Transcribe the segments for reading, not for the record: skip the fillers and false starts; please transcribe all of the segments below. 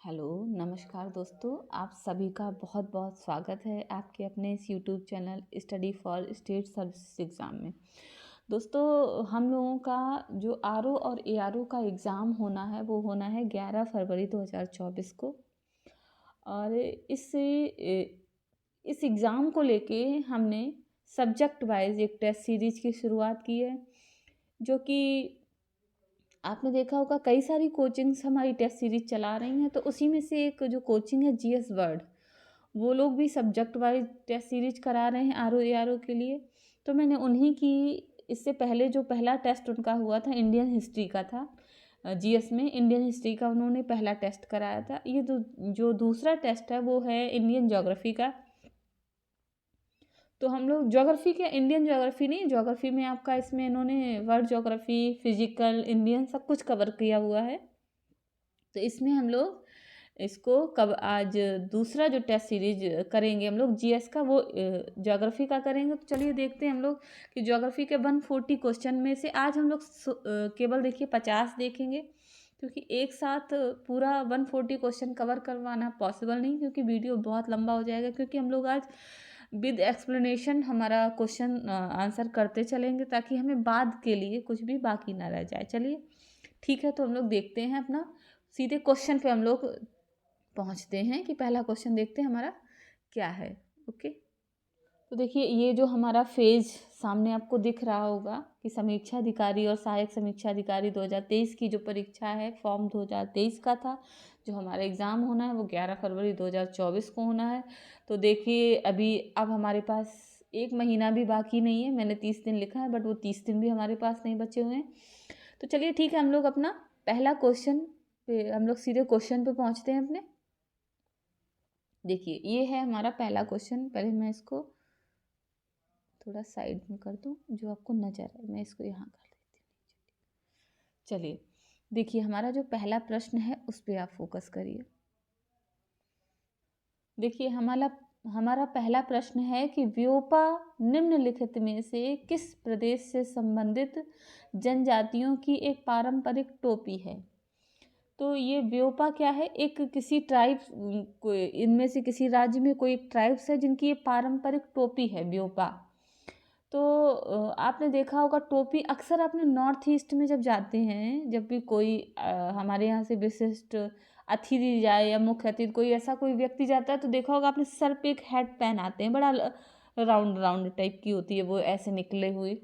Hello, नमस्कार दोस्तों। आप सभी का बहुत बहुत स्वागत है आपके अपने इस YouTube channel study for state service exam में। दोस्तों, हम लोगों का जो आरओ और एआरओ का एग्ज़ाम होना है वो होना है 11 फरवरी 2024 को। और इस एग्ज़ाम को लेके हमने सब्जेक्ट वाइज एक टेस्ट सीरीज की शुरुआत की है, जो कि आपने देखा होगा कई सारी कोचिंग्स हमारी टेस्ट सीरीज चला रही हैं। तो उसी में से एक जो कोचिंग है जीएस वर्ड, वो लोग भी सब्जेक्ट वाइज टेस्ट सीरीज करा रहे हैं आरओ एआरओ के लिए। तो मैंने उन्हीं की इससे पहले जो पहला टेस्ट उनका हुआ था इंडियन हिस्ट्री का था। जीएस में इंडियन हिस्ट्री का उन्होंने पहला टेस्ट कराया था। ये जो दूसरा टेस्ट है वो है इंडियन ज्योग्राफी का। तो हम लोग ज्योग्राफी के इंडियन ज्योग्राफी नहीं, ज्योग्राफी में आपका इसमें इन्होंने वर्ल्ड ज्योग्राफी, फिजिकल, इंडियन सब कुछ कवर किया हुआ है। तो इसमें हम लोग इसको कब आज दूसरा जो टेस्ट सीरीज करेंगे हम लोग जीएस का, वो ज्योग्राफी का करेंगे। तो चलिए देखते हैं हम लोग कि ज्योग्राफी के 140 क्वेश्चन में से आज हम लोग केवल देखिए 50 देखेंगे, क्योंकि एक साथ पूरा 140 क्वेश्चन कवर करवाना पॉसिबल नहीं, क्योंकि वीडियो बहुत लंबा हो जाएगा। क्योंकि हम लोग आज विद एक्सप्लेनेशन हमारा क्वेश्चन आंसर करते चलेंगे, ताकि हमें बाद के लिए कुछ भी बाकी ना रह जाए। चलिए ठीक है, तो हम लोग देखते हैं अपना सीधे क्वेश्चन पे हम लोग पहुंचते हैं कि पहला क्वेश्चन देखते हैं हमारा क्या है। ओके, तो देखिए ये जो हमारा फेज सामने आपको दिख रहा होगा कि समीक्षा अधिकारी और सहायक समीक्षा अधिकारी 2023 की जो परीक्षा है, फॉर्म 2023 का था। जो हमारा एग्ज़ाम होना है वो 11 फरवरी 2024 को होना है। तो देखिए अभी अब हमारे पास एक महीना भी बाकी नहीं है। मैंने 30 दिन लिखा है, बट वो 30 दिन भी हमारे पास नहीं बचे हुए हैं। तो चलिए ठीक है, हम लोग अपना पहला क्वेश्चन पे हम लोग सीधे क्वेश्चन पे पहुंचते हैं अपने। देखिए ये है हमारा पहला क्वेश्चन। पहले मैं इसको थोड़ा साइड में कर दूं, जो आपको नजर आए मैं इसको यहाँ कर देती हूँ। चलिए देखिए हमारा जो पहला प्रश्न है उस पर आप फोकस करिए। देखिए हमारा हमारा पहला प्रश्न है कि व्योपा निम्नलिखित में से किस प्रदेश से संबंधित जनजातियों की एक पारंपरिक टोपी है। तो ये व्योपा क्या है, एक किसी ट्राइब, कोई इनमें से किसी राज्य में कोई एक ट्राइब्स है जिनकी ये पारंपरिक टोपी है व्योपा। तो आपने देखा होगा टोपी अक्सर आपने नॉर्थ ईस्ट में जब जाते हैं, जब भी कोई हमारे यहाँ से विशिष्ट अतिथि जाए या मुख्य अतिथि कोई ऐसा कोई व्यक्ति जाता है, तो देखा होगा आपने सर पे एक हैट पहन आते हैं, बड़ा राउंड राउंड टाइप की होती है वो, ऐसे निकले हुई।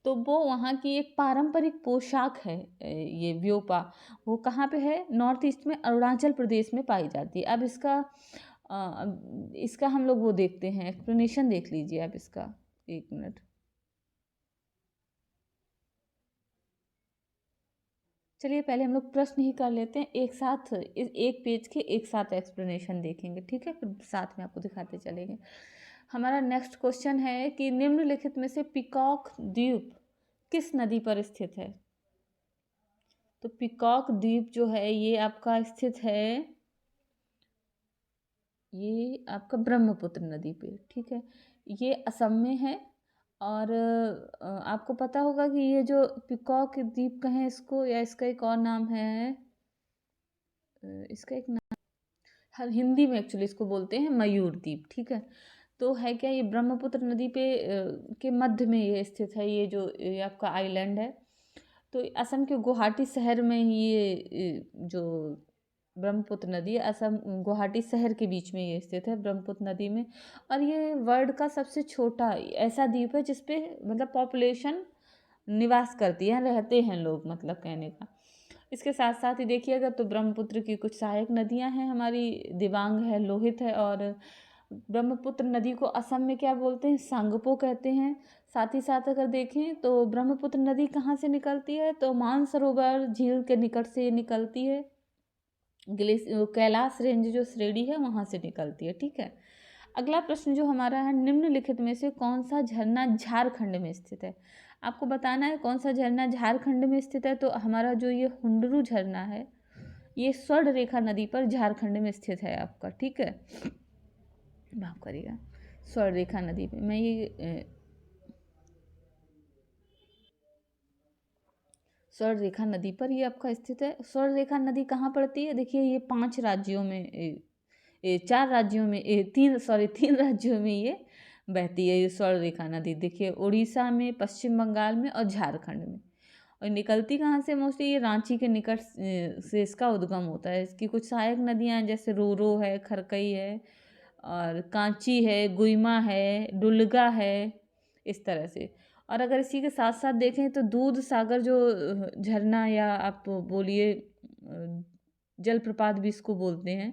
तो वो वहाँ की एक पारंपरिक पोशाक है। ये व्योपा वो कहाँ पे है, नॉर्थ ईस्ट में अरुणाचल प्रदेश में पाई जाती है। अब इसका हम लोग वो देखते हैं, एक्सप्लेनेशन देख लीजिए आप इसका। एक मिनट, चलिए पहले हम लोग प्रश्न ही कर लेते हैं एक साथ। इस एक पेज के एक साथ एक्सप्लेनेशन देखेंगे, ठीक है, फिर साथ में आपको दिखाते चलेंगे। हमारा नेक्स्ट क्वेश्चन है कि निम्नलिखित में से पिकॉक द्वीप किस नदी पर स्थित है। तो पिकॉक द्वीप जो है ये आपका स्थित है, ये आपका ब्रह्मपुत्र नदी पे, ठीक है। ये असम में है। और आपको पता होगा कि ये जो पिकॉक द्वीप कहें इसको, या इसका एक और नाम है, इसका एक नाम हर हिंदी में एक्चुअली इसको बोलते हैं मयूर द्वीप, ठीक है। तो है क्या, ये ब्रह्मपुत्र नदी पे के मध्य में ये स्थित है। ये आपका आइलैंड है। तो असम के गुवाहाटी शहर में ही ये जो ब्रह्मपुत्र नदी है, असम गुवाहाटी शहर के बीच में ये स्थित है ब्रह्मपुत्र नदी में। और ये वर्ल्ड का सबसे छोटा ऐसा द्वीप है जिसपे मतलब पॉपुलेशन निवास करती है, रहते हैं लोग, मतलब कहने का। इसके साथ साथ ही देखिएगा तो ब्रह्मपुत्र की कुछ सहायक नदियां हैं हमारी, दिबांग है, लोहित है। और ब्रह्मपुत्र नदी को असम में क्या बोलते हैं, सांगपो कहते हैं। साथ ही साथ अगर देखें तो ब्रह्मपुत्र नदी कहाँ से निकलती है, तो मानसरोवर झील के निकट से ये निकलती है। कैलाश रेंज जो श्रेणी है वहाँ से निकलती है, ठीक है। अगला प्रश्न जो हमारा है, निम्नलिखित में से कौन सा झरना झारखंड में स्थित है। आपको बताना है कौन सा झरना झारखंड में स्थित है। तो हमारा जो ये हुंडरू झरना है, ये स्वर्ण रेखा नदी पर झारखंड में स्थित है आपका, ठीक है। माफ करिएगा, स्वर्ण रेखा नदी पे स्वर्ण रेखा नदी पर ये आपका स्थित है। स्वर्ण रेखा नदी कहाँ पड़ती है? देखिए ये 5 राज्यों में 4 राज्यों में 3 राज्यों में ये बहती है, ये स्वर्ण रेखा नदी। देखिए उड़ीसा में, पश्चिम बंगाल में और झारखंड में। और निकलती कहाँ से? मोस्टली ये रांची के निकट से इसका उद्गम होता है। इसकी कुछ सहायक नदियाँ हैं, जैसे रोरो है, खरकई है और कांची है, गुइमा है, डुलगा है, इस तरह से। और अगर इसी के साथ साथ देखें तो दूध सागर जो झरना या आप बोलिए जलप्रपात भी इसको बोलते हैं,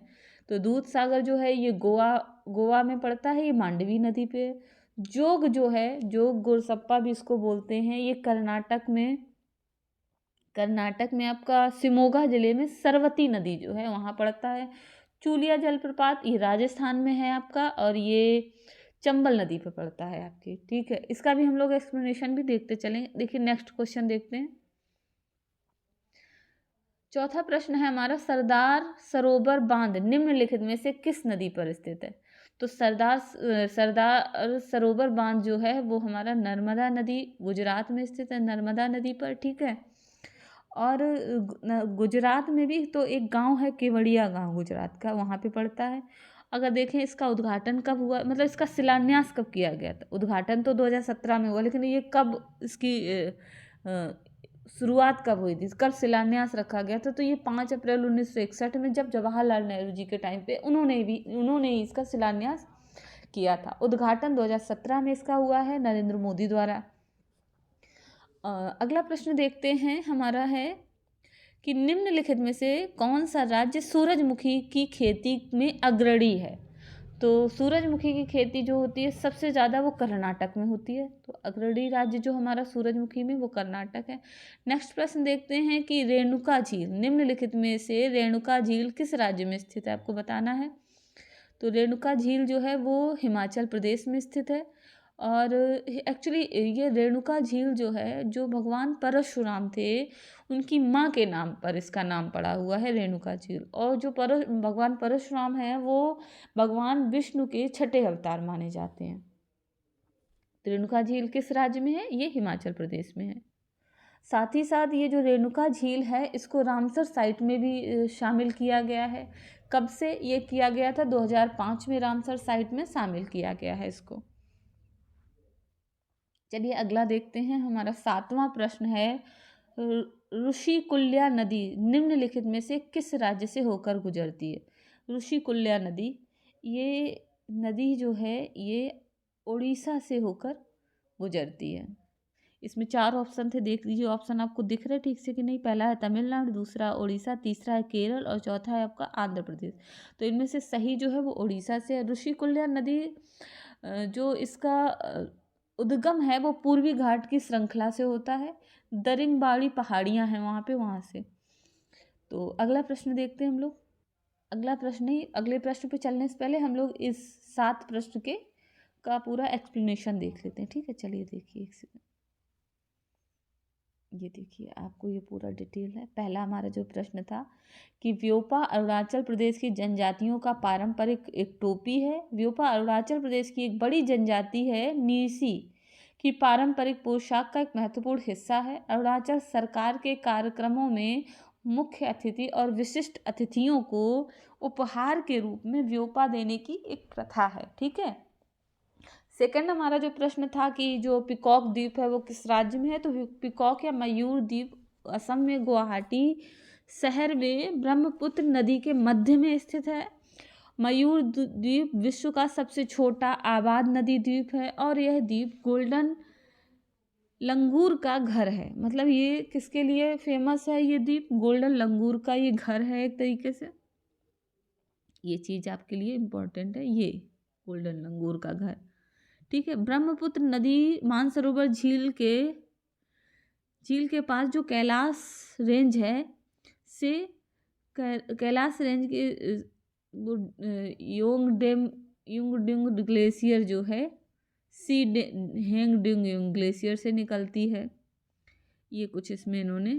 तो दूध सागर जो है ये गोवा में पड़ता है, ये मांडवी नदी पे। जोग जो है, जोग गोरसप्पा भी इसको बोलते हैं, ये कर्नाटक में आपका शिमोगा जिले में सरवती नदी जो है वहाँ पड़ता है। चूलिया जलप्रपात ये राजस्थान में है आपका, और ये चंबल नदी पे पड़ता है आपकी। ठीक है, इसका भी हम लोग एक्सप्लेनेशन भी देखते चलें। देखिए नेक्स्ट क्वेश्चन देखते हैं। चौथा प्रश्न है हमारा, सरदार सरोवर बांध निम्नलिखित में से किस नदी पर स्थित है? तो सरदार सरोवर बांध जो है वो हमारा नर्मदा नदी, गुजरात में स्थित है, नर्मदा नदी पर। ठीक है, और गुजरात में भी तो एक गांव है, केवड़िया गांव गुजरात का, वहाँ पे पड़ता है। अगर देखें इसका उद्घाटन कब हुआ, मतलब इसका शिलान्यास कब किया गया था? उद्घाटन तो 2017 में हुआ, लेकिन ये कब इसकी शुरुआत कब हुई थी, कब शिलान्यास रखा गया था? तो ये 5 अप्रैल 1961 में, जब जवाहरलाल नेहरू जी के टाइम पे उन्होंने ही इसका शिलान्यास किया था। उद्घाटन 2017 में इसका हुआ है नरेंद्र मोदी द्वारा। अगला प्रश्न देखते हैं, हमारा है कि निम्नलिखित में से कौन सा राज्य सूरजमुखी की खेती में अग्रणी है? तो सूरजमुखी की खेती जो होती है सबसे ज़्यादा वो कर्नाटक में होती है, तो अग्रणी राज्य जो हमारा सूरजमुखी में वो कर्नाटक है। नेक्स्ट प्रश्न देखते हैं कि रेणुका झील, निम्नलिखित में से रेणुका झील किस राज्य में स्थित है? आपको बताना है। तो रेणुका झील जो है वो हिमाचल प्रदेश में स्थित है। और एक्चुअली ये रेणुका झील जो है, जो भगवान परशुराम थे उनकी माँ के नाम पर इसका नाम पड़ा हुआ है रेणुका झील। और जो भगवान परशुराम हैं वो भगवान विष्णु के छठे अवतार माने जाते हैं। तो रेणुका झील किस राज्य में है? ये हिमाचल प्रदेश में है। साथ ही साथ ये जो रेणुका झील है इसको रामसर साइट में भी शामिल किया गया है। कब से ये किया गया था? 2005 में रामसर साइट में शामिल किया गया है इसको। चलिए अगला देखते हैं, हमारा 7वां प्रश्न है, ऋषिकुल्या नदी निम्नलिखित में से किस राज्य से होकर गुजरती है? ऋषिकुल्या नदी, ये नदी जो है ये उड़ीसा से होकर गुजरती है। इसमें 4 ऑप्शन थे, देख लीजिए ऑप्शन आपको दिख रहे ठीक से कि नहीं। पहला है तमिलनाडु, दूसरा उड़ीसा, तीसरा है केरल और चौथा है आपका आंध्र प्रदेश। तो इनमें से सही जो है वो उड़ीसा से है। ऋषिकुल्या नदी जो इसका उद्गम है वो पूर्वी घाट की श्रृंखला से होता है। दरिंगबाड़ी पहाड़ियाँ हैं वहाँ पे, वहाँ से। तो अगला प्रश्न देखते हैं हम लोग। अगले प्रश्न पे चलने से पहले हम लोग इस 7 प्रश्न के का पूरा एक्सप्लेनेशन देख लेते हैं। ठीक है, चलिए देखिए एक सेकंड। ये देखिए आपको ये पूरा डिटेल है। पहला हमारा जो प्रश्न था कि व्योपा अरुणाचल प्रदेश की जनजातियों का पारंपरिक एक टोपी है। व्योपा अरुणाचल प्रदेश की एक बड़ी जनजाति है। नीसी की पारंपरिक पोशाक का एक महत्वपूर्ण हिस्सा है। अरुणाचल सरकार के कार्यक्रमों में मुख्य अतिथि और विशिष्ट अतिथियों को उपहार के रूप में व्योपा देने की एक प्रथा है। ठीक है। सेकंड हमारा जो प्रश्न था कि जो पिकॉक द्वीप है वो किस राज्य में है? तो पिकॉक या मयूर द्वीप असम में गुवाहाटी शहर में ब्रह्मपुत्र नदी के मध्य में स्थित है। मयूर द्वीप विश्व का सबसे छोटा आबाद नदी द्वीप है और यह द्वीप गोल्डन लंगूर का घर है। मतलब ये किसके लिए फेमस है? ये द्वीप गोल्डन लंगूर का ये घर है एक तरीके से। ये चीज़ आपके लिए इम्पोर्टेंट है, ये गोल्डन लंगूर का घर। ठीक है। ब्रह्मपुत्र नदी मानसरोवर झील के पास जो कैलाश रेंज है से कैलाश रेंज के योंगडिंग ग्लेशियर जो है हेंगडिंग ग्लेशियर से निकलती है। ये कुछ इसमें इन्होंने।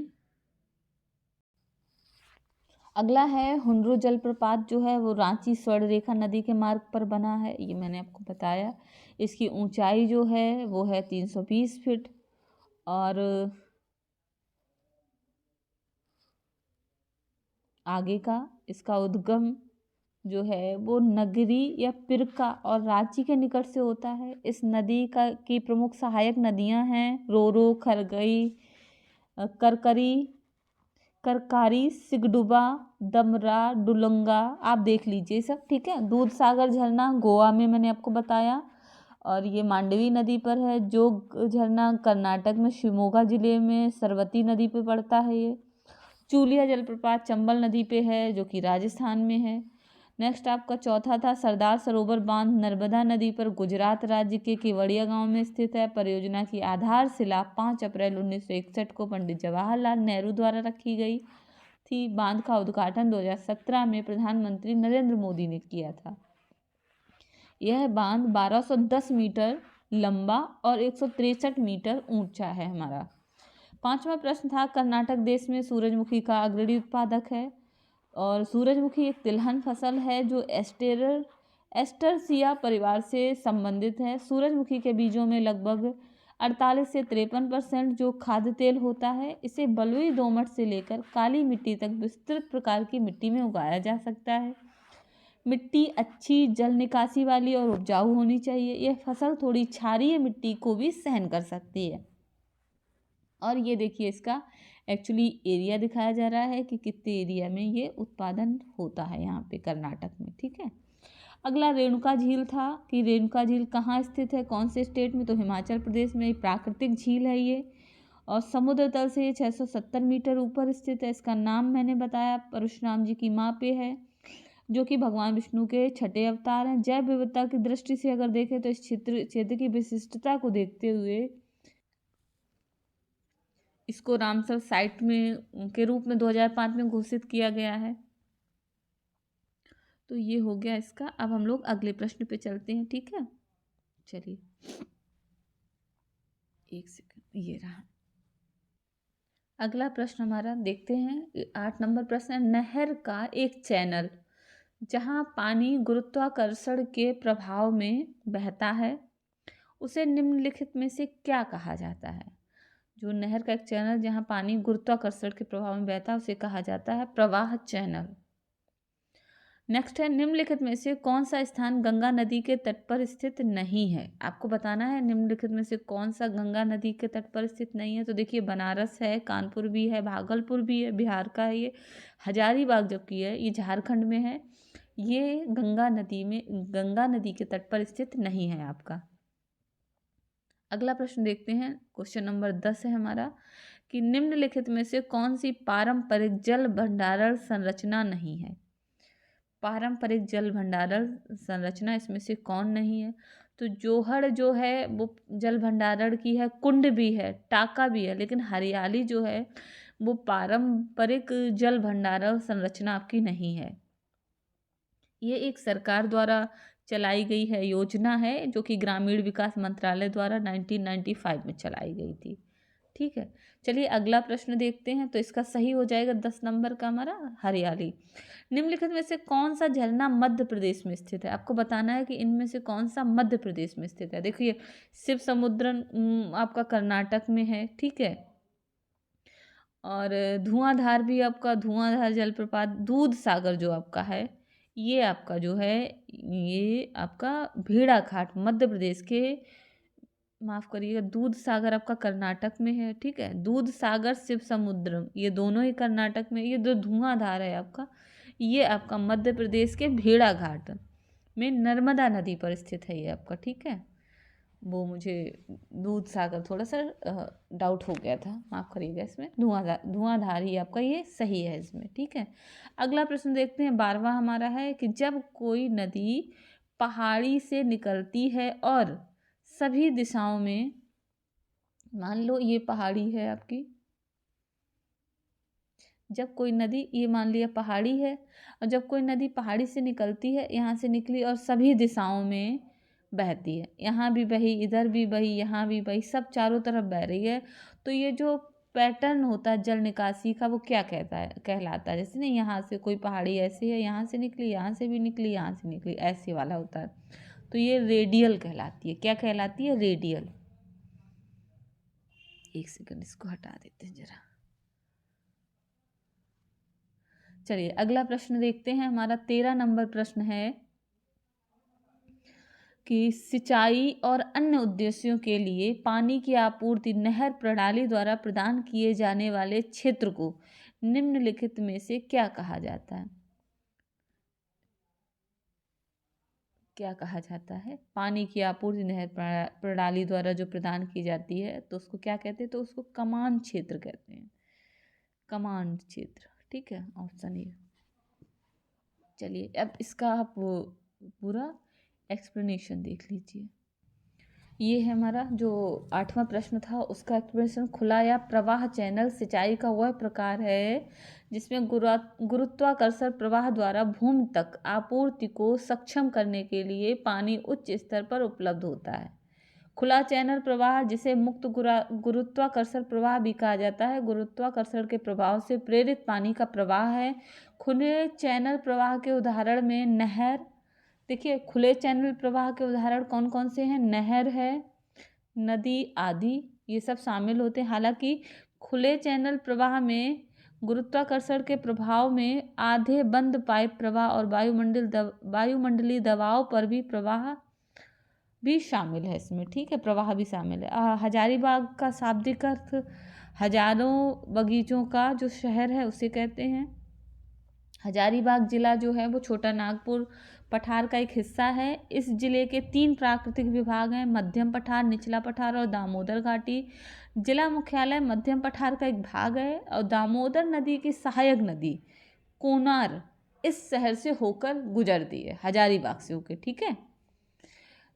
अगला है हुंड्रू जलप्रपात जो है वो रांची स्वर्ण रेखा नदी के मार्ग पर बना है, ये मैंने आपको बताया। इसकी ऊंचाई जो है वो है 320 फीट और आगे का इसका उद्गम जो है वो नगरी या पिरका और रांची के निकट से होता है। इस नदी का की प्रमुख सहायक नदियां हैं रोरो, खरगई, करकरी, करकारी, सिगडुबा, दमरा, डुलंगा। आप देख लीजिए सब, ठीक है। दूध सागर झरना गोवा में मैंने आपको बताया, और ये मांडवी नदी पर है। जोग झरना कर्नाटक में शिवमोगा जिले में सरवती नदी पे पड़ता है ये। चूलिया जलप्रपात चंबल नदी पे है जो कि राजस्थान में है। नेक्स्ट आपका चौथा था सरदार सरोवर बांध नर्मदा नदी पर गुजरात राज्य के केवड़िया गांव में स्थित है। परियोजना की आधारशिला 5 अप्रैल 1961 को पंडित जवाहरलाल नेहरू द्वारा रखी गई थी। बांध का उद्घाटन 2017 में प्रधानमंत्री नरेंद्र मोदी ने किया था। यह बांध 1210 मीटर लंबा और 163 मीटर ऊंचा है हमारा। पांचवा प्रश्न था कर्नाटक देश में सूरजमुखी का अग्रणी उत्पादक है, और सूरजमुखी एक तिलहन फसल है जो एस्टरसिया परिवार से संबंधित है। सूरजमुखी के बीजों में लगभग 48 से 53% जो खाद्य तेल होता है। इसे बलुई दोमट से लेकर काली मिट्टी तक विस्तृत प्रकार की मिट्टी में उगाया जा सकता है। मिट्टी अच्छी जल निकासी वाली और उपजाऊ होनी चाहिए। यह फसल थोड़ी क्षारीय मिट्टी को भी सहन कर सकती है। और ये देखिए इसका एक्चुअली एरिया दिखाया जा रहा है कि कितने एरिया में ये उत्पादन होता है यहाँ पे कर्नाटक में, ठीक है। अगला रेणुका झील था कि रेणुका झील कहाँ स्थित है, कौन से स्टेट में, तो हिमाचल प्रदेश में। प्राकृतिक झील है ये, और समुद्र तल से ये 670 मीटर ऊपर स्थित है। इसका नाम मैंने बताया परशुराम जी की माँ पे है, जो कि भगवान विष्णु के छठे अवतार हैं। जैव विविधता की दृष्टि से अगर देखें तो इस क्षेत्र की विशिष्टता को देखते हुए इसको रामसर साइट में के रूप में 2005 में घोषित किया गया है। तो ये हो गया इसका। अब हम लोग अगले प्रश्न पे चलते हैं, ठीक है। चलिए एक सेकंड, ये रहा अगला प्रश्न हमारा, देखते हैं 8 नंबर प्रश्न है। नहर का एक चैनल जहां पानी गुरुत्वाकर्षण के प्रभाव में बहता है उसे निम्नलिखित में से क्या कहा जाता है। जो नहर का एक चैनल जहां पानी गुरुत्वाकर्षण के प्रभाव में बहता है उसे कहा जाता है प्रवाह चैनल। नेक्स्ट है निम्नलिखित में से कौन सा स्थान गंगा नदी के तट पर स्थित नहीं है। आपको बताना है निम्नलिखित में से कौन सा गंगा नदी के तट पर स्थित नहीं है। तो देखिए बनारस है, कानपुर भी है, भागलपुर भी है, बिहार का है ये। हजारीबाग जो की है ये झारखंड में है। ये गंगा नदी के तट पर स्थित नहीं है आपका। अगला प्रश्न देखते हैं, क्वेश्चन नंबर 10 है हमारा कि निम्नलिखित में से कौन सी पारंपरिक जल भंडारण संरचना नहीं है। पारंपरिक जल भंडारण संरचना इसमें से कौन नहीं है। तो जोहड़ जो है वो जल भंडारण की है, कुंड भी है, टाका भी है, लेकिन हरियाली जो है वो पारंपरिक जल भंडारण संरचना आपकी नहीं है। ये एक सरकार द्वारा चलाई गई है योजना है जो कि ग्रामीण विकास मंत्रालय द्वारा 1995 में चलाई गई थी, ठीक है। चलिए अगला प्रश्न देखते हैं। तो इसका सही हो जाएगा 10 नंबर का हमारा हरियाली। निम्नलिखित में से कौन सा झरना मध्य प्रदेश में स्थित है। आपको बताना है कि इनमें से कौन सा मध्य प्रदेश में स्थित है। देखिए शिव समुद्रन आपका कर्नाटक में है, ठीक है। और धुआंधार भी आपका, धुआंधार जलप्रपात, दूध सागर जो आपका है ये आपका जो है ये आपका भेड़ाघाट मध्य प्रदेश के, माफ करिएगा, दूध सागर आपका कर्नाटक में है, ठीक है। दूध सागर शिव समुद्रम ये दोनों ही कर्नाटक में। ये जो धुआंधार है आपका ये आपका मध्य प्रदेश के भेड़ाघाट में नर्मदा नदी पर स्थित है ये आपका, ठीक है। वो मुझे दूध सागर थोड़ा सा डाउट हो गया था, माफ़ करिएगा। इसमें धुआंधार ही आपका ये सही है इसमें, ठीक है। अगला प्रश्न देखते हैं 12वां हमारा है कि जब कोई नदी पहाड़ी से निकलती है और सभी दिशाओं में, मान लो ये पहाड़ी है आपकी, जब कोई नदी, ये मान लिया पहाड़ी है, और जब कोई नदी पहाड़ी से निकलती है, यहाँ से निकली और सभी दिशाओं में बहती है, यहाँ भी बही, इधर भी बही, यहाँ भी बही, सब चारों तरफ बह रही है, तो ये जो पैटर्न होता है जल निकासी का वो क्या कहलाता है। जैसे ना यहाँ से कोई पहाड़ी ऐसी है, यहाँ से निकली, यहाँ से भी निकली, यहाँ से निकली, ऐसे वाला होता है, तो ये रेडियल कहलाती है। क्या कहलाती है? रेडियल। एक सेकंड इसको हटा देते हैं जरा। चलिए अगला प्रश्न देखते हैं। हमारा 13 नंबर प्रश्न है कि सिंचाई और अन्य उद्देश्यों के लिए पानी की आपूर्ति नहर प्रणाली द्वारा प्रदान किए जाने वाले क्षेत्र को निम्नलिखित में से क्या कहा जाता है? क्या कहा जाता है? पानी की आपूर्ति नहर प्रणाली द्वारा जो प्रदान की जाती है तो उसको क्या कहते हैं? तो उसको कमान क्षेत्र कहते हैं, कमान क्षेत्र। ठीक है, ऑप्शन ए। चलिए अब इसका आप पूरा एक्सप्लेनेशन देख लीजिए। ये है हमारा जो 8वां प्रश्न था, उसका एक्सप्लेनेशन। खुला या प्रवाह चैनल सिंचाई का वह प्रकार है जिसमें गुरुत्वाकर्षण प्रवाह द्वारा भूमि तक आपूर्ति को सक्षम करने के लिए पानी उच्च स्तर पर उपलब्ध होता है। खुला चैनल प्रवाह, जिसे मुक्त गुरुत्वाकर्षण प्रवाह भी कहा जाता है, गुरुत्वाकर्षण के प्रभाव से प्रेरित पानी का प्रवाह है। खुले चैनल प्रवाह के उदाहरण में नहर, देखिए खुले चैनल प्रवाह के उदाहरण कौन कौन से हैं? नहर है, नदी आदि, ये सब शामिल होते हैं। हालांकि खुले चैनल प्रवाह में गुरुत्वाकर्षण के प्रभाव में आधे बंद पाइप प्रवाह और वायुमंडलीय दबाव पर भी प्रवाह भी शामिल है इसमें। ठीक है, प्रवाह भी शामिल है। हजारीबाग का शाब्दिक अर्थ हजारों बगीचों का जो शहर है उसे कहते हैं। हजारीबाग जिला जो है वो छोटा नागपुर पठार का एक हिस्सा है। इस जिले के 3 प्राकृतिक विभाग हैं, मध्यम पठार, निचला पठार और दामोदर घाटी। जिला मुख्यालय मध्यम पठार का एक भाग है और दामोदर नदी की सहायक नदी कोनार इस शहर से होकर गुजरती है, हजारीबाग से होकर। ठीक है,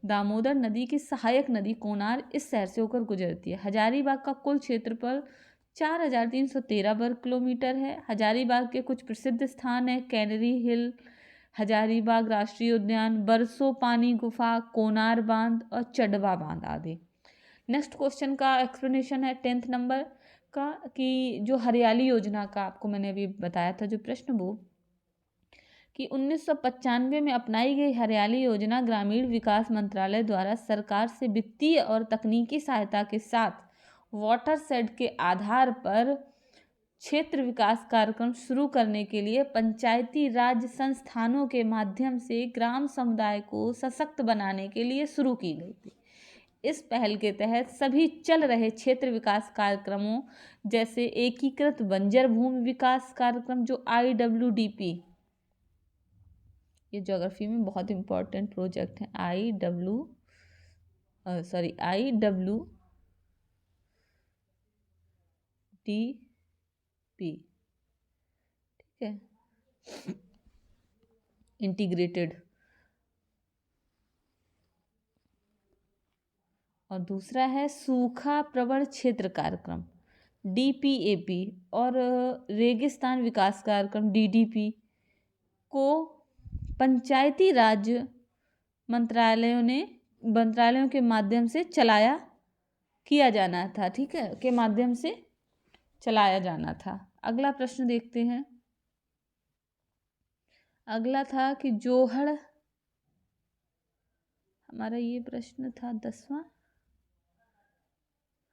दामोदर नदी की सहायक नदी कोनार इस शहर से होकर गुजरती है। हजारीबाग का कुल क्षेत्रफल 4313 वर्ग किलोमीटर है। हजारीबाग के कुछ प्रसिद्ध स्थान हैं कैनरी हिल, हजारीबाग राष्ट्रीय उद्यान, बरसो पानी गुफा, कोनार बांध और चडवा बांध आदि। नेक्स्ट क्वेश्चन का एक्सप्लेनेशन है 10th नंबर का, कि जो हरियाली योजना का आपको मैंने अभी बताया था जो प्रश्न, वो कि 1995 में अपनाई गई हरियाली योजना ग्रामीण विकास मंत्रालय द्वारा सरकार से वित्तीय और तकनीकी सहायता के साथ वाटरशेड के आधार पर क्षेत्र विकास कार्यक्रम शुरू करने के लिए पंचायती राज संस्थानों के माध्यम से ग्राम समुदाय को सशक्त बनाने के लिए शुरू की गई थी। इस पहल के तहत सभी चल रहे क्षेत्र विकास कार्यक्रमों जैसे एकीकृत बंजर भूमि विकास कार्यक्रम जो IWDP, ये ज्योग्राफी में बहुत इंपॉर्टेंट प्रोजेक्ट है, IWDP। ठीक है, इंटीग्रेटेड। और दूसरा है सूखा प्रवण क्षेत्र कार्यक्रम DPAP और रेगिस्तान विकास कार्यक्रम DDP को पंचायती राज मंत्रालयों के माध्यम से किया जाना था। ठीक है, के माध्यम से चलाया जाना था। अगला प्रश्न देखते हैं। अगला था कि जोहड़, हमारा ये प्रश्न था 10वां।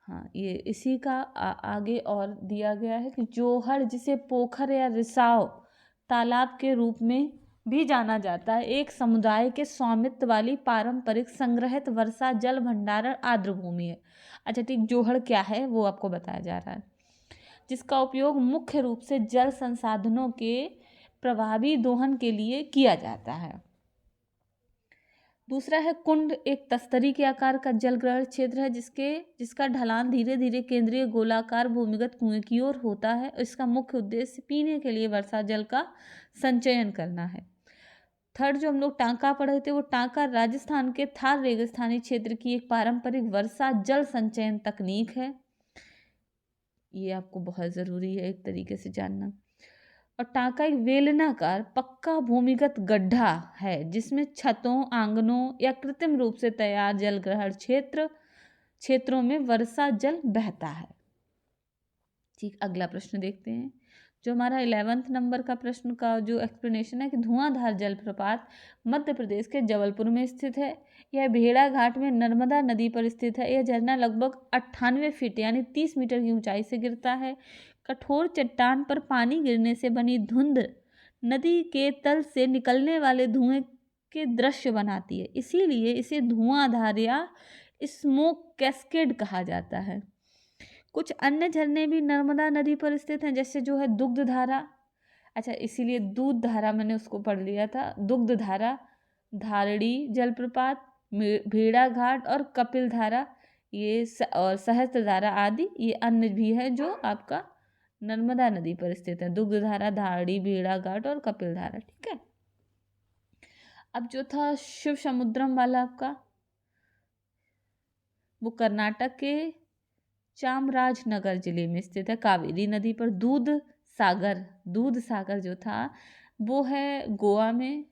हाँ, ये इसी का आगे और दिया गया है कि जोहड़, जिसे पोखर या रिसाव तालाब के रूप में भी जाना जाता है, एक समुदाय के स्वामित्व वाली पारंपरिक संग्रहित वर्षा जल भंडारण आर्द्र भूमि है। अच्छा ठीक, जोहड़ क्या है वो आपको बताया जा रहा है, जिसका उपयोग मुख्य रूप से जल संसाधनों के प्रभावी दोहन के लिए किया जाता है। दूसरा है कुंड, एक तस्तरी के आकार का जल ग्रहण क्षेत्र है जिसका ढलान धीरे धीरे केंद्रीय गोलाकार भूमिगत कुएं की ओर होता है। इसका मुख्य उद्देश्य पीने के लिए वर्षा जल का संचयन करना है। थर्ड जो हम लोग टांका पढ़े थे, वो टांका राजस्थान के थार रेगिस्तानी क्षेत्र की एक पारंपरिक वर्षा जल संचयन तकनीक है। ये आपको बहुत ज़रूरी है एक तरीके से जानना। और टांका एक बेलनाकार पक्का भूमिगत गड्ढा है जिसमें छतों, आंगनों या कृत्रिम रूप से तैयार जल ग्रहण क्षेत्रों में वर्षा जल बहता है। ठीक, अगला प्रश्न देखते हैं जो हमारा 11th नंबर का प्रश्न का जो एक्सप्लेनेशन है कि धुआंधार जलप्रपात मध्य प्रदेश के जबलपुर में स्थित है। यह भेड़ा घाट में नर्मदा नदी पर स्थित है। यह झरना लगभग 98 फीट यानी 30 मीटर की ऊंचाई से गिरता है। कठोर चट्टान पर पानी गिरने से बनी धुंध नदी के तल से निकलने वाले धुएं के दृश्य बनाती है, इसीलिए इसे धुआंधार या स्मोक कैस्केड कहा जाता है। कुछ अन्य झरने भी नर्मदा नदी पर स्थित हैं, जैसे जो है दुग्ध धारा। अच्छा, इसीलिए दूध धारा मैंने उसको पढ़ लिया था। दुग्ध धारा, धारणी जलप्रपात, भेड़ा घाट और कपिल धारा, और सहस्त्र धारा आदि, ये अन्य भी है जो आपका नर्मदा नदी पर स्थित है। दुग्ध धारा, धारणी, भेड़ा घाट और कपिल धारा। ठीक है। अब जो था शिव समुद्रम वाला आपका, वो कर्नाटक के चामराजनगर जिले में स्थित है, कावेरी नदी पर। दूध सागर जो था वो है गोवा में,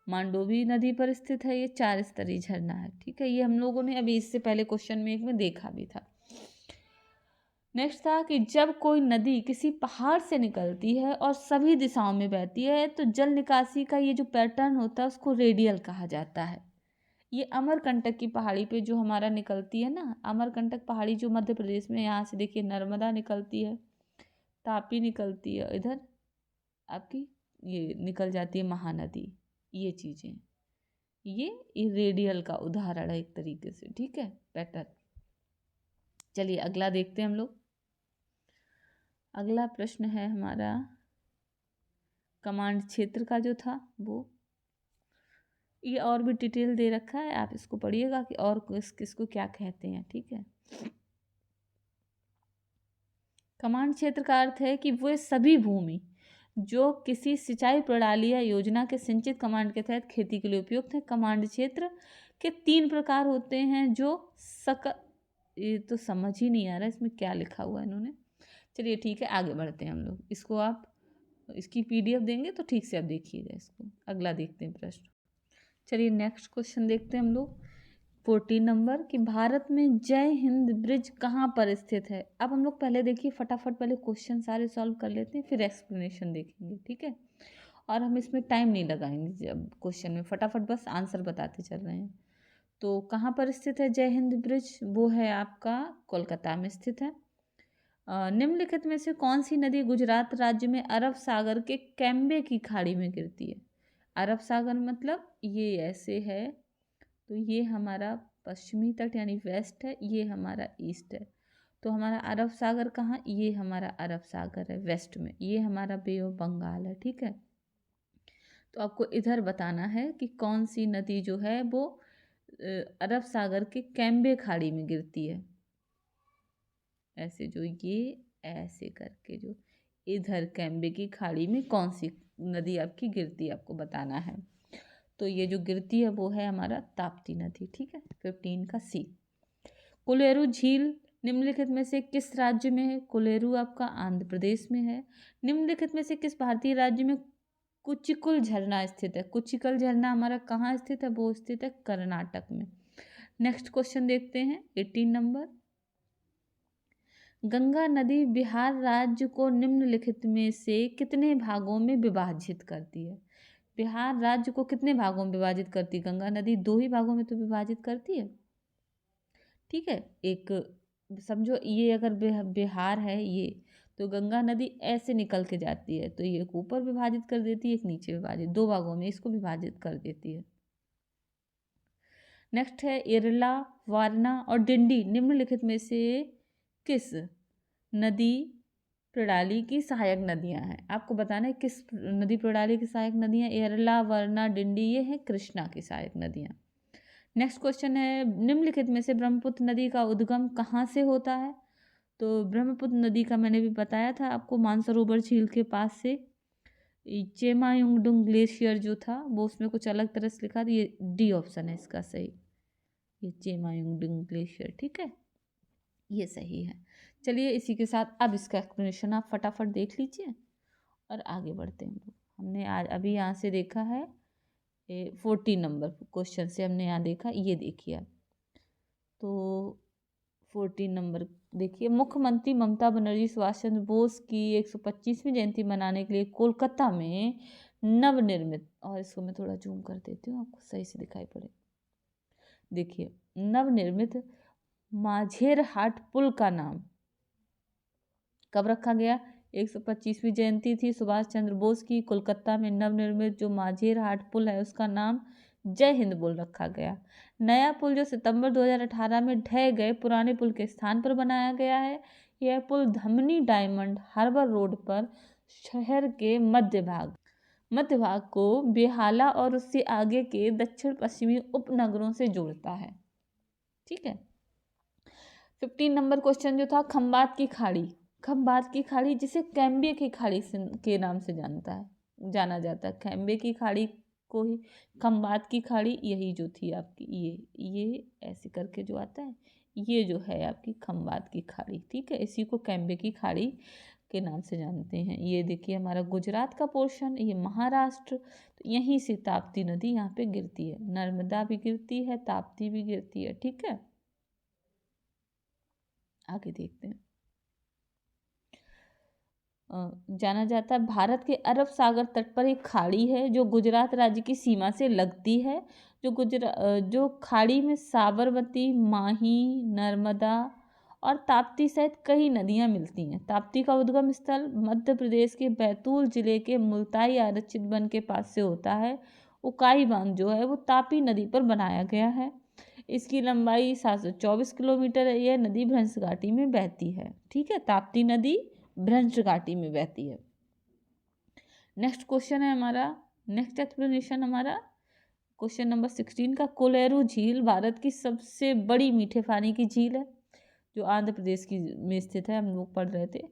मांडोवी नदी पर स्थित है। ये 4 स्तरीय झरना है। ठीक है, ये हम लोगों ने अभी इससे पहले क्वेश्चन में एक में देखा भी था। नेक्स्ट था कि जब कोई नदी किसी पहाड़ से निकलती है और सभी दिशाओं में बहती है तो जल निकासी का ये जो पैटर्न होता है उसको रेडियल कहा जाता है। ये अमरकंटक की पहाड़ी पे जो हमारा निकलती है ना, अमरकंटक पहाड़ी जो मध्य प्रदेश में, यहाँ से देखिए नर्मदा निकलती है, तापी निकलती है, इधर आपकी ये निकल जाती है महानदी। ये चीज़ें, ये रेडियल का उदाहरण है एक तरीके से। ठीक है, पैटर्न। चलिए अगला देखते हैं हम लोग। अगला प्रश्न है हमारा कमांड क्षेत्र का जो था वो, ये और भी डिटेल दे रखा है, आप इसको पढ़िएगा कि और किसको क्या कहते हैं। ठीक है, कमांड क्षेत्र का अर्थ है कि वो सभी भूमि जो किसी सिंचाई प्रणाली या योजना के सिंचित कमांड के तहत खेती के लिए उपयुक्त है। कमांड क्षेत्र के 3 प्रकार होते हैं जो ये तो समझ ही नहीं आ रहा इसमें क्या लिखा हुआ है इन्होंने। चलिए ठीक है, आगे बढ़ते हैं हम लोग। इसको आप इसकी PDF देंगे तो ठीक से आप देखिएगा इसको। अगला देखते हैं प्रश्न। चलिए नेक्स्ट क्वेश्चन देखते हैं हम लोग 14 नंबर कि भारत में जय हिंद ब्रिज कहाँ पर स्थित है। अब हम लोग पहले देखिए फटाफट पहले क्वेश्चन सारे सॉल्व कर लेते हैं, फिर एक्सप्लेनेशन देखेंगे। ठीक है, और हम इसमें टाइम नहीं लगाएंगे, जब क्वेश्चन में फटाफट बस आंसर बताते चल रहे हैं। तो कहाँ पर स्थित है जय हिंद ब्रिज, वो है आपका कोलकाता में स्थित है। निम्नलिखित में से कौन सी नदी गुजरात राज्य में अरब सागर के कैम्बे की खाड़ी में गिरती है। अरब सागर मतलब ये ऐसे है, तो ये हमारा पश्चिमी तट यानी वेस्ट है, ये हमारा ईस्ट है। तो हमारा अरब सागर कहाँ, ये हमारा अरब सागर है वेस्ट में, ये हमारा बे ऑफ बंगाल है। ठीक है, तो आपको इधर बताना है कि कौन सी नदी जो है वो अरब सागर के कैम्बे खाड़ी में गिरती है। ऐसे जो ये ऐसे करके जो इधर कैम्बे की खाड़ी में कौन सी नदी आपकी गिरती है, आपको बताना है। तो ये जो गिरती है वो है हमारा ताप्ती नदी। ठीक है, 15 का C। कोलेरू झील निम्नलिखित में से किस राज्य में है। कोलेरू आपका आंध्र प्रदेश में है। निम्नलिखित में से किस भारतीय राज्य में कुचिकुल झरना स्थित है। कुचिकल झरना हमारा कहाँ स्थित है, वो स्थित है कर्नाटक में। नेक्स्ट क्वेश्चन देखते हैं 18 नंबर। गंगा नदी बिहार राज्य को निम्नलिखित में से कितने भागों में विभाजित करती है। बिहार राज्य को कितने भागों में विभाजित करती है गंगा नदी, 2 ही भागों में तो विभाजित करती है। ठीक है, एक समझो ये अगर बिहार है ये, तो गंगा नदी ऐसे निकल के जाती है, तो ये एक ऊपर विभाजित कर देती है, एक नीचे विभाजित, 2 भागों में इसको विभाजित कर देती है। नेक्स्ट है इरला, वारना और डिंडी निम्नलिखित में से किस नदी प्रणाली की सहायक नदियां हैं। आपको बताना है किस नदी प्रणाली की सहायक नदियां। इरला, वरना, डिंडी, ये हैं कृष्णा की सहायक नदियां। नेक्स्ट क्वेश्चन है निम्नलिखित में से ब्रह्मपुत्र नदी का उद्गम कहाँ से होता है। तो ब्रह्मपुत्र नदी का मैंने भी बताया था आपको, मानसरोवर झील के पास से। चेमायुंगडुंग ग्लेशियर जो था वो उसमें कुछ अलग तरह से लिखा था, ये D ऑप्शन है इसका सही, ये चेमायुंगडुंग ग्लेशियर। ठीक है, ये सही है। चलिए इसी के साथ अब इसका एक्सप्लेनेशन आप फटाफट देख लीजिए और आगे बढ़ते हैं। हमने आज अभी यहाँ से देखा है 14 नंबर क्वेश्चन से हमने यहाँ देखा, ये देखिए आप। तो 14 नंबर देखिए, मुख्यमंत्री ममता बनर्जी सुभाष चंद्र बोस की 125वीं जयंती मनाने के लिए कोलकाता में नवनिर्मित, और इसको मैं थोड़ा जूम कर देती हूँ आपको सही से दिखाई पड़े। देखिए, नवनिर्मित माझेर हाट पुल का नाम कब रखा गया, 125वीं जयंती थी सुभाष चंद्र बोस की। कोलकाता में नवनिर्मित जो माझेर हाट पुल है उसका नाम जय हिंद पुल रखा गया। नया पुल जो सितंबर 2018 में ढह गए पुराने पुल के स्थान पर बनाया गया है। यह पुल धमनी डायमंड हार्बर रोड पर शहर के मध्य भाग को बेहाला और उससे आगे के दक्षिण पश्चिमी उपनगरों से जोड़ता है। ठीक है। 15 नंबर क्वेश्चन जो था, खंबात की खाड़ी जिसे कैम्बे की खाड़ी के नाम से जाना जाता है। कैम्बे की खाड़ी को ही खंबात की खाड़ी, यही जो थी आपकी ये ऐसे करके जो आता है, ये जो है आपकी खंबात की खाड़ी। ठीक है, इसी को कैम्बे की खाड़ी के नाम से जानते हैं। ये देखिए हमारा गुजरात का पोर्शन, ये महाराष्ट्र, तो यहीं से ताप्ती नदी यहाँ पे गिरती है। नर्मदा भी गिरती है, ताप्ती भी गिरती है। ठीक है, आगे देखते हैं। जाना जाता है भारत के अरब सागर तट पर एक खाड़ी है जो गुजरात राज्य की सीमा से लगती है। जो खाड़ी में साबरमती, माही, नर्मदा और ताप्ती सहित कई नदियां मिलती हैं। ताप्ती का उद्गम स्थल मध्य प्रदेश के बैतूल जिले के मुल्ताई आरक्षित वन के पास से होता है। उकाई बांध जो है वो तापी नदी पर बनाया गया है। इसकी लंबाई 724 किलोमीटर है। यह नदी भ्रंश घाटी में बहती है। ठीक है, ताप्ती नदी भ्रंश घाटी में बहती है। नेक्स्ट क्वेश्चन है हमारा, नेक्स्ट एक्सप्लेनेशन हमारा क्वेश्चन नंबर 16 का। कोलेरू झील भारत की सबसे बड़ी मीठे पानी की झील है जो आंध्र प्रदेश में स्थित है। हम लोग पढ़ रहे थे,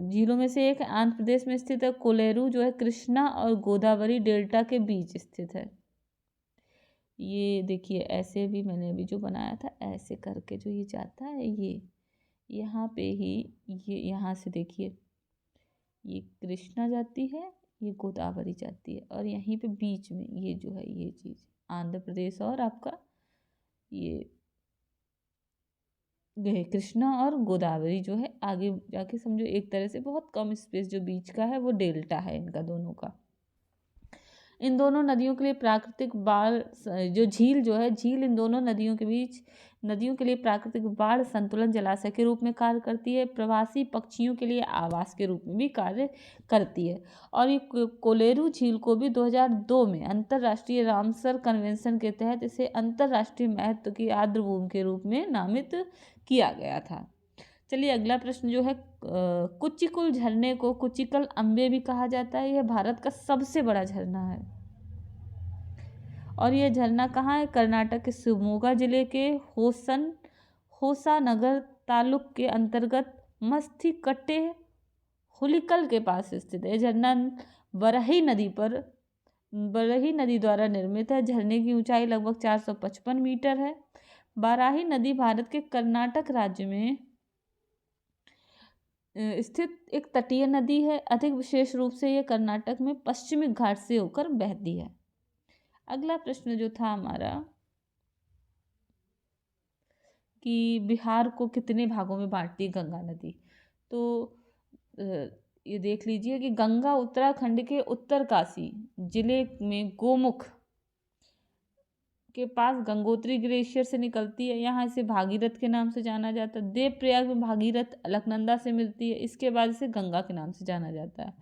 झीलों में से एक आंध्र प्रदेश में स्थित है। कोलेरू जो है कृष्णा और गोदावरी डेल्टा के बीच स्थित है। ये देखिए ऐसे भी मैंने अभी जो बनाया था, ऐसे करके जो ये जाता है, ये यहाँ पे ही, ये यहाँ से देखिए ये कृष्णा जाती है, ये गोदावरी जाती है, और यहीं पे बीच में ये जो है ये चीज़ आंध्र प्रदेश और आपका ये कृष्णा और गोदावरी जो है आगे जाके समझो एक तरह से बहुत कम स्पेस जो बीच का है वो डेल्टा है इनका दोनों का। इन दोनों नदियों के लिए प्राकृतिक बाढ़ जो झील जो है, झील इन दोनों नदियों के लिए प्राकृतिक बाढ़ संतुलन जलाशय के रूप में कार्य करती है। प्रवासी पक्षियों के लिए आवास के रूप में भी कार्य करती है। और ये कोलेरू झील को भी 2002 में अंतर्राष्ट्रीय रामसर कन्वेंशन के तहत इसे अंतर्राष्ट्रीय महत्व की आर्द्रभूमि के रूप में नामित किया गया था। चलिए अगला प्रश्न जो है, कुचिकुल झरने को कुचिकल अम्बे भी कहा जाता है। यह भारत का सबसे बड़ा झरना है और यह झरना कहाँ है? कर्नाटक के शिवमोगा जिले के होसानगर तालुक के अंतर्गत मस्थीकट्टे हुलिकल के पास स्थित है। झरना बरही नदी द्वारा निर्मित है। झरने की ऊंचाई लगभग 455 मीटर है। बाराही नदी भारत के कर्नाटक राज्य में स्थित एक तटीय नदी है। अधिक विशेष रूप से यह कर्नाटक में पश्चिमी घाट से होकर बहती है। अगला प्रश्न जो था हमारा कि बिहार को कितने भागों में बांटती है गंगा नदी, तो ये देख लीजिए कि गंगा उत्तराखंड के उत्तरकाशी जिले में गोमुख के पास गंगोत्री ग्लेशियर से निकलती है। यहाँ इसे भागीरथ के नाम से जाना जाता है। देवप्रयाग में भागीरथ अलकनंदा से मिलती है। इसके बाद इसे गंगा के नाम से जाना जाता है।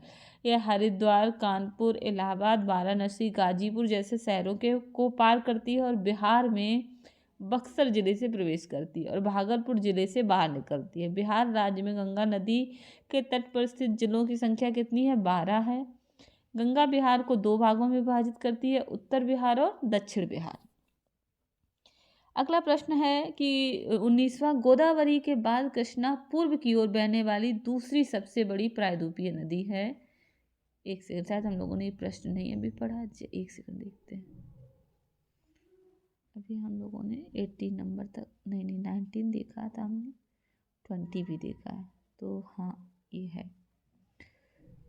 यह हरिद्वार, कानपुर, इलाहाबाद, वाराणसी, गाजीपुर जैसे शहरों को पार करती है और बिहार में बक्सर जिले से प्रवेश करती है और भागलपुर जिले से बाहर निकलती है। बिहार राज्य में गंगा नदी के तट पर स्थित जिलों की संख्या कितनी है? 12 है। गंगा बिहार को 2 भागों में विभाजित करती है, उत्तर बिहार और दक्षिण बिहार। अगला प्रश्न है कि 19वां, गोदावरी के बाद कृष्णा पूर्व की ओर बहने वाली दूसरी सबसे बड़ी प्रायद्वीपीय नदी है। एक सेकंड, शायद हम लोगों ने ये प्रश्न नहीं अभी पढ़ा, एक सेकंड देखते हैं। अभी हम लोगों ने 18 नंबर तक नहीं 19 देखा था हमने, 20 भी देखा है, तो हाँ ये है,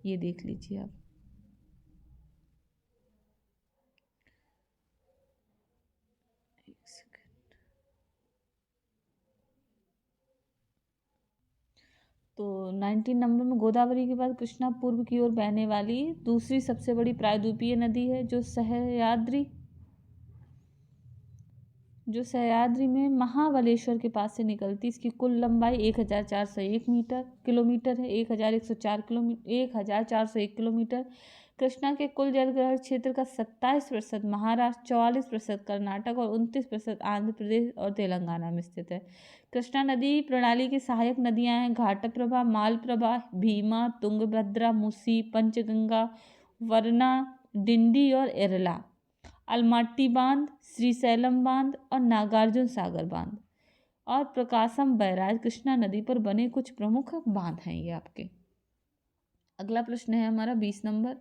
ये देख लीजिए आप। तो 19 नंबर में गोदावरी के बाद कृष्णा पूर्व की ओर बहने वाली दूसरी सबसे बड़ी प्रायद्वीपीय नदी है जो सह्याद्री जो सह्याद्री में महाबलेश्वर के पास से निकलती, इसकी कुल लंबाई 1401 किलोमीटर है, 1401 किलोमीटर। कृष्णा के कुल जलग्रहण क्षेत्र का 27% महाराष्ट्र, 44% कर्नाटक और 29% आंध्र प्रदेश और तेलंगाना में स्थित है। कृष्णा नदी प्रणाली की सहायक नदियां हैं घाटप्रभा, मालप्रभा, भीमा, तुंगभद्रा, मुसी, पंचगंगा, वरना, डिंडी और एरला, अलमाटी बांध, श्रीशैलम बांध और नागार्जुन सागर बांध और प्रकाशम बैराज कृष्णा नदी पर बने कुछ प्रमुख बांध हैं ये आपके। अगला प्रश्न है हमारा 20 नंबर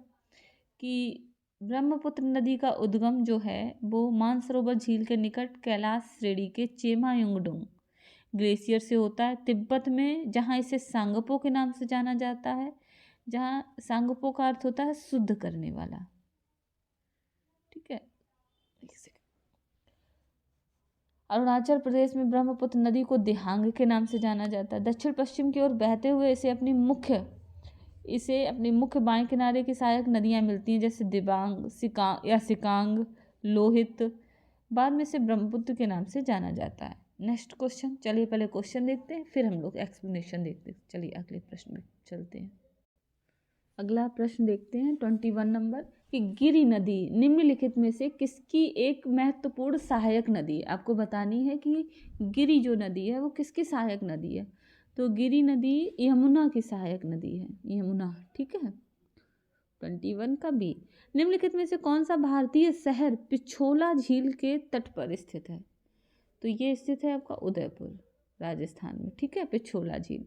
कि ब्रह्मपुत्र नदी का उद्गम जो है वो मानसरोवर झील के निकट कैलाश श्रेणी के चेमायुंगडोंग ग्लेशियर से होता है, तिब्बत में, जहाँ इसे सांगपो के नाम से जाना जाता है, जहाँ सांगपो का अर्थ होता है शुद्ध करने वाला। ठीक है। अरुणाचल प्रदेश में ब्रह्मपुत्र नदी को दिहांग के नाम से जाना जाता है। दक्षिण पश्चिम की ओर बहते हुए इसे अपनी मुख्य बाएं किनारे की सहायक नदियां मिलती हैं, जैसे दिबांग, सिकांग, लोहित। बाद में इसे ब्रह्मपुत्र के नाम से जाना जाता है। नेक्स्ट क्वेश्चन, चलिए पहले क्वेश्चन देखते हैं फिर हम लोग एक्सप्लेनेशन देखते हैं। चलिए अगले प्रश्न में चलते हैं। अगला प्रश्न देखते हैं 21 नंबर कि गिरि नदी निम्नलिखित में से किसकी एक महत्वपूर्ण सहायक नदी है। आपको बतानी है कि गिरि जो नदी है वो किसकी सहायक नदी है। तो गिरि नदी यमुना की सहायक नदी है, यमुना। ठीक है। 21 का बी, निम्नलिखित में से कौन सा भारतीय शहर पिछोला झील के तट पर स्थित है। तो ये स्थित है आपका उदयपुर, राजस्थान में। ठीक है, पिछोला झील।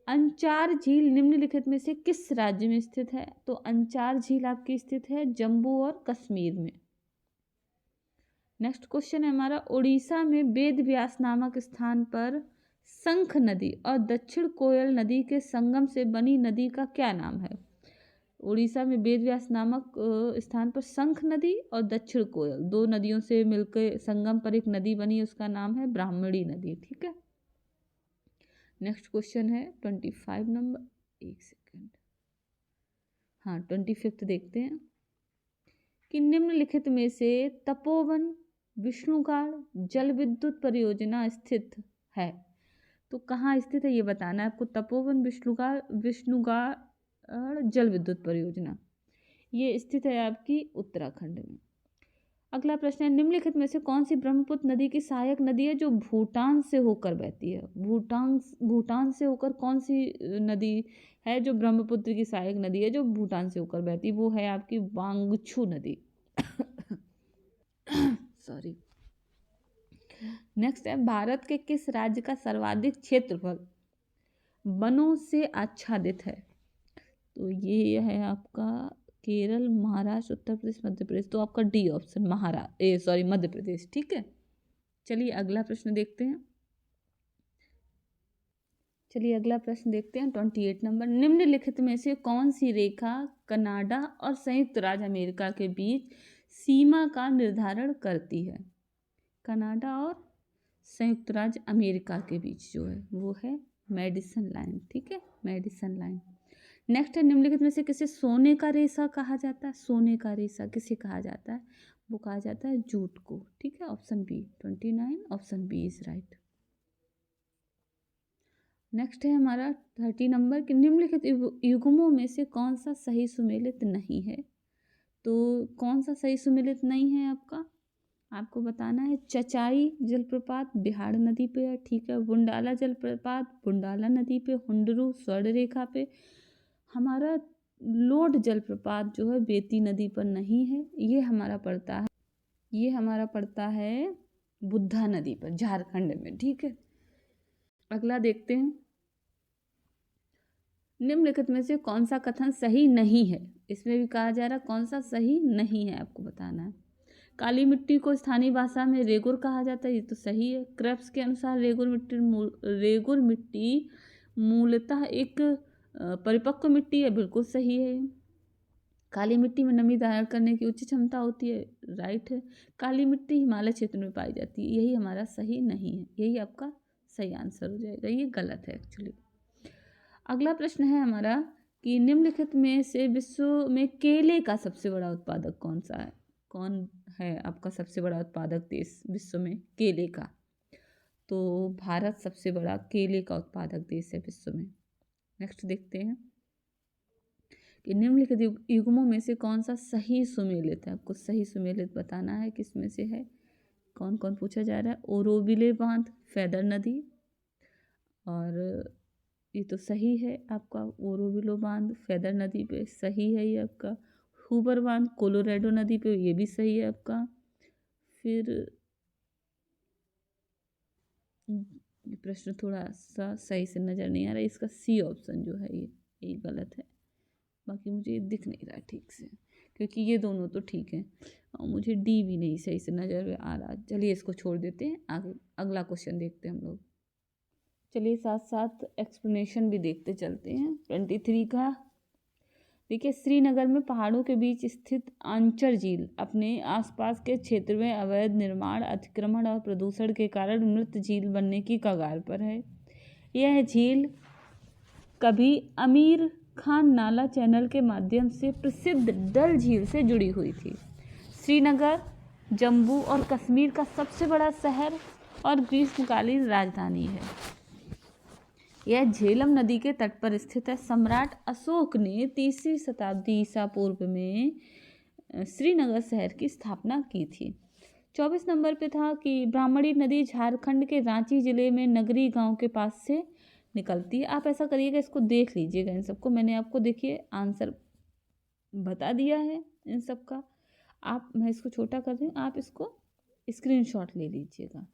अंचार झील निम्नलिखित में से किस राज्य में स्थित है। तो अंचार झील आपकी स्थित है जम्मू और कश्मीर में। नेक्स्ट क्वेश्चन है हमारा, उड़ीसा में वेद व्यास नामक स्थान पर शंख नदी और दक्षिण कोयल नदी के संगम से बनी नदी का क्या नाम है। उड़ीसा में वेद व्यास नामक स्थान पर शंख नदी और दक्षिण कोयल, दो नदियों से मिलकर संगम पर एक नदी बनी, उसका नाम है ब्राह्मणी नदी। ठीक है। नेक्स्ट क्वेश्चन है 25 नंबर, एक सेकंड, हाँ 25 देखते हैं कि निम्नलिखित में से तपोवन विष्णुगाड़ जल विद्युत परियोजना स्थित है। तो कहाँ स्थित है ये बताना है आपको। तपोवन विष्णुगाड़ जल विद्युत परियोजना ये स्थित है आपकी उत्तराखंड में। अगला प्रश्न है, निम्नलिखित में से कौन सी ब्रह्मपुत्र नदी की सहायक नदी है जो भूटान से होकर बहती है। भूटान से होकर कौन सी नदी है जो ब्रह्मपुत्र की सहायक नदी है जो भूटान से होकर बहती है। वो है आपकी वांगछू नदी। सॉरी। नेक्स्ट है, भारत के किस राज्य का सर्वाधिक क्षेत्रफल वनों से आच्छादित है। तो ये है आपका केरल, महाराष्ट्र, उत्तर प्रदेश, मध्य प्रदेश। तो आपका डी ऑप्शन मध्य प्रदेश। ठीक है। चलिए अगला प्रश्न देखते हैं। 28 नंबर, निम्नलिखित में से कौन सी रेखा कनाडा और संयुक्त राज्य अमेरिका के बीच सीमा का निर्धारण करती है। कनाडा और संयुक्त राज्य अमेरिका के बीच जो है वो है मेडिसन लाइन। ठीक है, मेडिसन लाइन। नेक्स्ट है, निम्नलिखित में से किसे सोने का रेशा कहा जाता है। सोने का रेशा किसे कहा जाता है। वो कहा जाता है जूट को। ठीक है, option B 29, option B is right. Next है हमारा 30 नंबर कि निम्नलिखित युग्मों में से कौन सा सही सुमेलित नहीं है। तो कौन सा सही सुमेलित नहीं है आपको बताना है। चचाई जलप्रपात बिहार नदी पे है। ठीक है। बुंडाला जलप्रपात बुंडाला नदी पे, हुंडरू स्वर्ण रेखा पे। हमारा लोड जलप्रपात जो है बेती नदी पर नहीं है, ये हमारा पड़ता है बुद्धा नदी पर, झारखंड में। ठीक है। अगला देखते हैं, निम्नलिखित में से कौन सा कथन सही नहीं है। इसमें भी कहा जा रहा कौन सा सही नहीं है आपको बताना है। काली मिट्टी को स्थानीय भाषा में रेगुर कहा जाता है, ये तो सही है। क्रेप्स के अनुसार रेगुर मिट्टी मूलतः एक परिपक्व मिट्टी है, बिल्कुल सही है। काली मिट्टी में नमी धारण करने की उच्च क्षमता होती है, राइट है। काली मिट्टी हिमालय क्षेत्र में पाई जाती है, यही हमारा सही नहीं है, यही आपका सही आंसर हो जाएगा, ये गलत है एक्चुअली। अगला प्रश्न है हमारा कि निम्नलिखित में से विश्व में केले का सबसे बड़ा उत्पादक कौन सा है। कौन है आपका सबसे बड़ा उत्पादक देश विश्व में केले का? तो भारत सबसे बड़ा केले का उत्पादक देश है विश्व में। नेक्स्ट देखते हैं कि निम्नलिखित युग्मों में से कौन सा सही सुमेलित है। आपको सही सुमेलित बताना है किस में से है। कौन कौन पूछा जा रहा है? ओरोविले बांध, फेदर नदी, और ये तो सही है आपका। ओरोविलो बांध फेदर नदी पे सही है ये आपका। हुबर बांध कोलोराडो नदी पे, ये भी सही है आपका। फिर ये प्रश्न थोड़ा सा सही से नज़र नहीं आ रहा है, इसका सी ऑप्शन जो है ये गलत है। बाकी मुझे ये दिख नहीं रहा ठीक से, क्योंकि ये दोनों तो ठीक हैं और मुझे डी भी नहीं सही से नज़र आ रहा। चलिए इसको छोड़ देते हैं, आगे अगला क्वेश्चन देखते हैं हम लोग। चलिए साथ साथ एक्सप्लेनेशन भी देखते चलते हैं। 23 का देखिए, श्रीनगर में पहाड़ों के बीच स्थित आंचर झील अपने आसपास के क्षेत्र में अवैध निर्माण, अतिक्रमण और प्रदूषण के कारण मृत झील बनने की कगार पर है। यह झील कभी आमिर खान नाला चैनल के माध्यम से प्रसिद्ध डल झील से जुड़ी हुई थी। श्रीनगर जम्मू और कश्मीर का सबसे बड़ा शहर और ग्रीष्मकालीन राजधानी है। यह झेलम नदी के तट पर स्थित है। सम्राट अशोक ने 3वीं शताब्दी ईसा पूर्व में श्रीनगर शहर की स्थापना की थी। 24 नंबर पे था कि ब्राह्मणी नदी झारखंड के रांची जिले में नगरी गांव के पास से निकलती है। आप ऐसा करिएगा, इसको देख लीजिएगा इन सबको। मैंने आपको देखिए आंसर बता दिया है इन सब का। मैं इसको छोटा कर रही हूँ, आप इसको स्क्रीनशॉट ले लीजिएगा,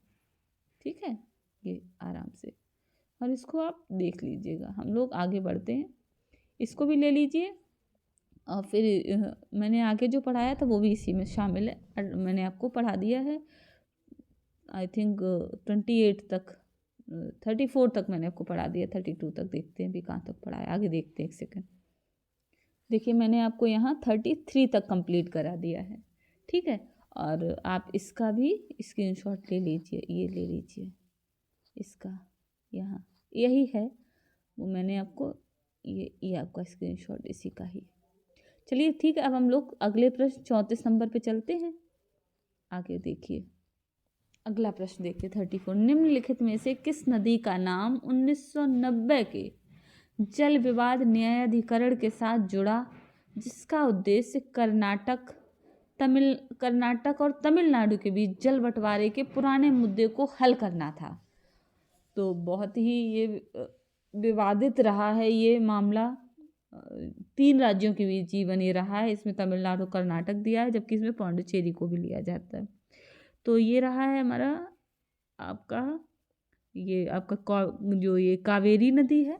ठीक है, ये आराम से, और इसको आप देख लीजिएगा। हम लोग आगे बढ़ते हैं, इसको भी ले लीजिए। और फिर मैंने आगे जो पढ़ाया था वो भी इसी में शामिल है। मैंने आपको पढ़ा दिया है आई थिंक 28 तक, 34 तक मैंने आपको पढ़ा दिया। 32 तक देखते हैं भी कहाँ तक पढ़ा है, आगे देखते हैं। एक सेकंड, देखिए मैंने आपको यहाँ 33 तक कंप्लीट करा दिया है, ठीक है। और आप इसका भी स्क्रीनशॉट ले लीजिए, ये ले लीजिए इसका, यहाँ यही है वो मैंने आपको ये आपका स्क्रीनशॉट इसी का ही। चलिए ठीक है, अब हम लोग अगले प्रश्न 34 नंबर पे चलते हैं। आगे देखिए अगला प्रश्न देखिए 34। निम्नलिखित में से किस नदी का नाम 1990 के जल विवाद न्यायाधिकरण के साथ जुड़ा, जिसका उद्देश्य कर्नाटक और तमिलनाडु के बीच जल बंटवारे के पुराने मुद्दे को हल करना था। तो बहुत ही ये विवादित रहा है ये मामला। 3 राज्यों के बीच जीवन ये रहा है। इसमें तमिलनाडु कर्नाटक दिया है, जबकि इसमें पौंडुचेरी को भी लिया जाता है। तो ये रहा है हमारा आपका जो ये कावेरी नदी है,